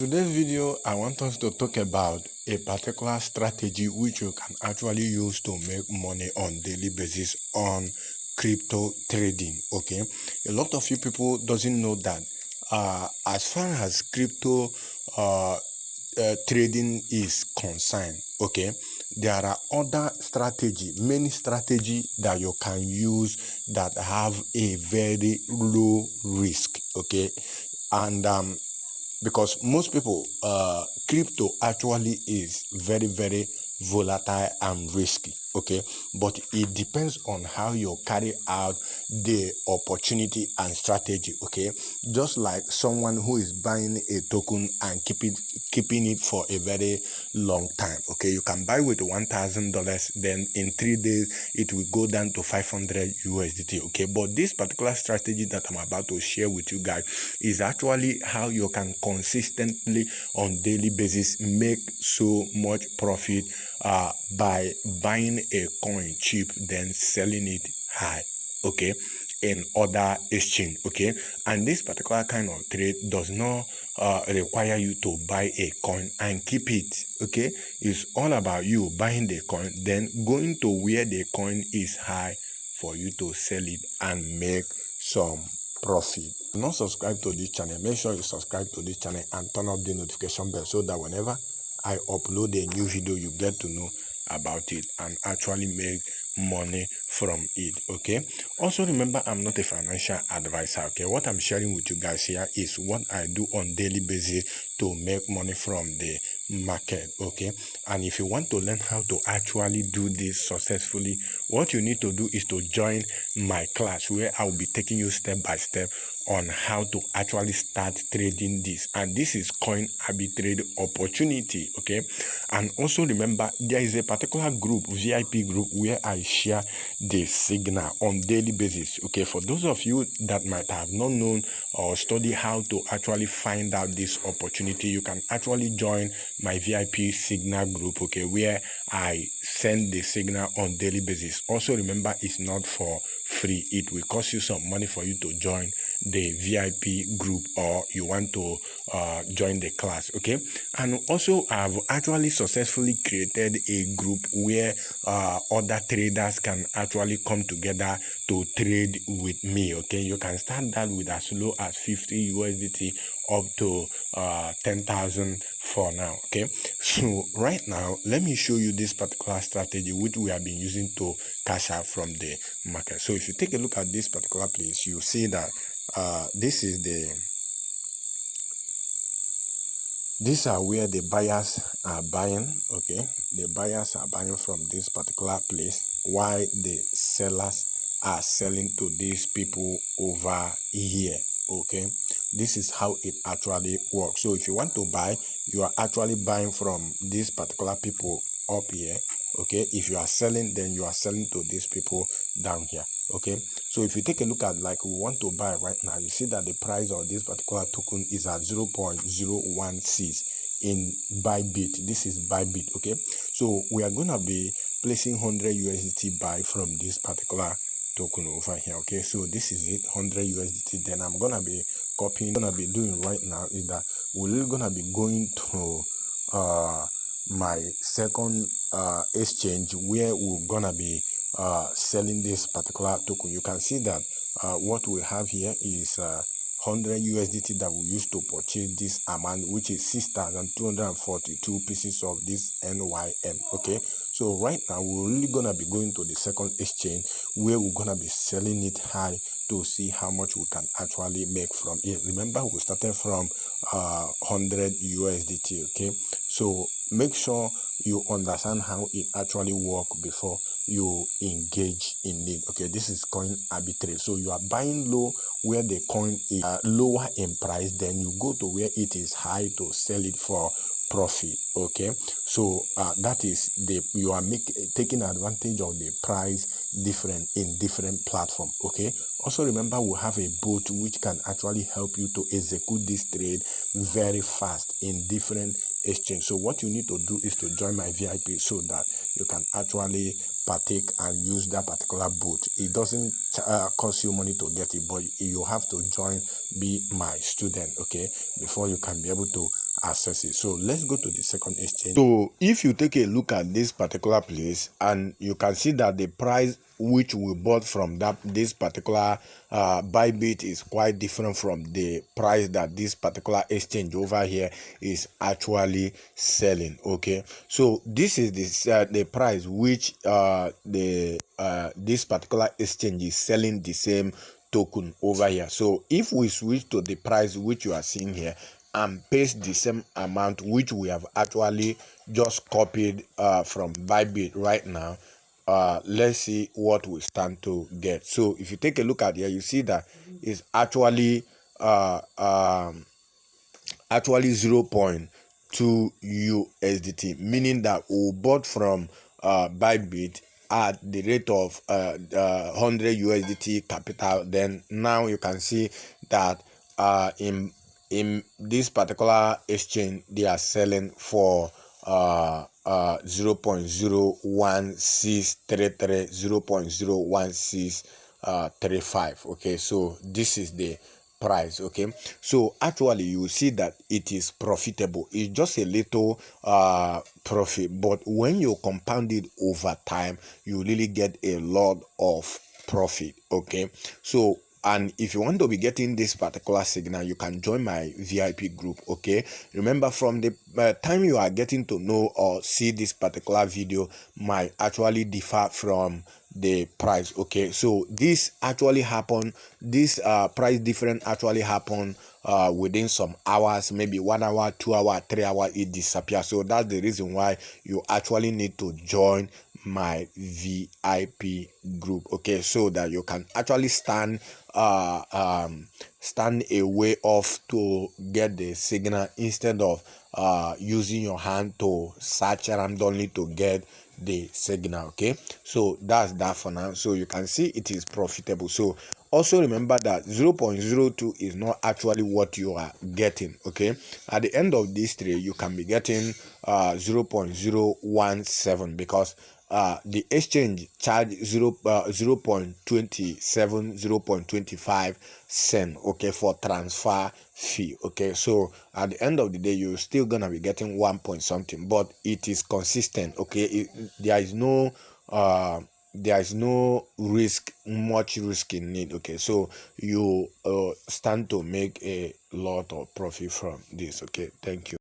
Today's video, I want us to talk about a particular strategy which you can actually use to make money on daily basis on crypto trading. Okay, a lot of you people doesn't know that as far as crypto trading is concerned, okay, there are other many strategy that you can use that have a very low risk. Okay, and because most people crypto actually is very volatile and risky. Okay, but it depends on how you carry out the opportunity and strategy. Okay, just like someone who is buying a token and keeping it for a very long time. Okay, you can buy with $1,000, then in 3 days it will go down to 500 USDT. Okay, but this particular strategy that I'm about to share with you guys is actually how you can consistently on daily basis make so much profit by buying a coin cheap then selling it high. Okay, in other exchange. Okay, and this particular kind of trade does not require you to buy a coin and keep it. Okay, it's all about you buying the coin, then going to where the coin is high for you to sell it and make some profit. If you're not subscribed to this channel, make sure you subscribe to this channel and turn up the notification bell so that whenever I upload a new video, you get to know about it and actually make money from it. Okay, also remember, I'm not a financial advisor. Okay, what I'm sharing with you guys here is what I do on daily basis to make money from the market. Okay, and if you want to learn how to actually do this successfully, what you need to do is to join my class where I will be taking you step by step on how to actually start trading this, and this is coin arbitrage opportunity. Okay, and also remember, there is a particular group, VIP group, where I share the signal on daily basis. Okay, for those of you that might have not known or study how to actually find out this opportunity, you can actually join my VIP signal group. Okay, where I send the signal on daily basis. Also remember, it's not for free. It will cost you some money for you to join the VIP group, or you want to join the class. Okay, and also I've actually successfully created a group where other traders can actually come together to trade with me. Okay, you can start that with as low as 50 USDT up to 10,000 for now. Okay, so right now let me show you this particular strategy which we have been using to cash out from the market. So if you take a look at this particular place, you see that these are where the buyers are buying. Okay, the buyers are buying from this particular place, while the sellers are selling to these people over here. Okay, this is how it actually works. So if you want to buy, you are actually buying from these particular people up here. Okay, if you are selling, then you are selling to these people down here. Okay, so if you take a look at, like, we want to buy right now, you see that the price of this particular token is at 0.016 in Bybit. This is Bybit. Okay, so we are gonna be placing 100 USDT buy from this particular token over here. Okay, so this is it, 100 USDT. Then I'm gonna be copying. Gonna be doing right now is that we're gonna be going to my second exchange where we're gonna be selling this particular token. You can see that what we have here is 100 USDT that we used to purchase this amount, which is 6,242 pieces of this NYM. Okay, so right now we're really gonna be going to the second exchange where we're gonna be selling it high to see how much we can actually make from it. Remember, we started from 100 USDT. Okay, so make sure you understand how it actually works before you engage in it. Okay, this is coin arbitrage. So you are buying low where the coin is lower in price, then you go to where it is high to sell it for profit. Okay, so that is you are taking advantage of the price different in different platform. Okay, also remember, we have a bot which can actually help you to execute this trade very fast in different exchange. So what you need to do is to join my VIP so that you can actually partake and use that particular bot. It doesn't cost you money to get it, but you have to join, be my student, okay, before you can be able to access it. So let's go to the second exchange. So if you take a look at this particular place, and you can see that the price which we bought from this particular Bybit is quite different from the price that this particular exchange over here is actually selling. Okay, so this is the price which this particular exchange is selling the same token over here. So if we switch to the price which you are seeing here and paste the same amount which we have actually just copied from Bybit right now, let's see what we stand to get. So if you take a look at here, you see that it's actually 0.2 USDT, meaning that we bought from Bybit at the rate of 100 USDT capital. Then now you can see that in this particular exchange they are selling for 0.01633, 0.01635. okay, so this is the price. Okay, so actually you will see that it is profitable. It's just a little profit, but when you compound it over time, you really get a lot of profit. Okay, so and if you want to be getting this particular signal, you can join my VIP group. Okay, remember, from the time you are getting to know or see this particular video might actually differ from the price. Okay, so this actually happen, this price difference actually happen within some hours, maybe 1 hour, 2 hour, 3 hour, it disappears. So that's the reason why you actually need to join my VIP group. Okay, so that you can actually stand a way off to get the signal, instead of using your hand to search randomly to get the signal. Okay, so that's that for now. So you can see it is profitable. So also remember that 0.02 is not actually what you are getting. Okay, at the end of this trade you can be getting 0.017, because the exchange charge 0.27, 0.25 cent, okay, for transfer fee. Okay, so at the end of the day you're still gonna be getting 1 point something, but it is consistent. Okay, there is no much risk in it. Okay, so you stand to make a lot of profit from this. Okay, thank you.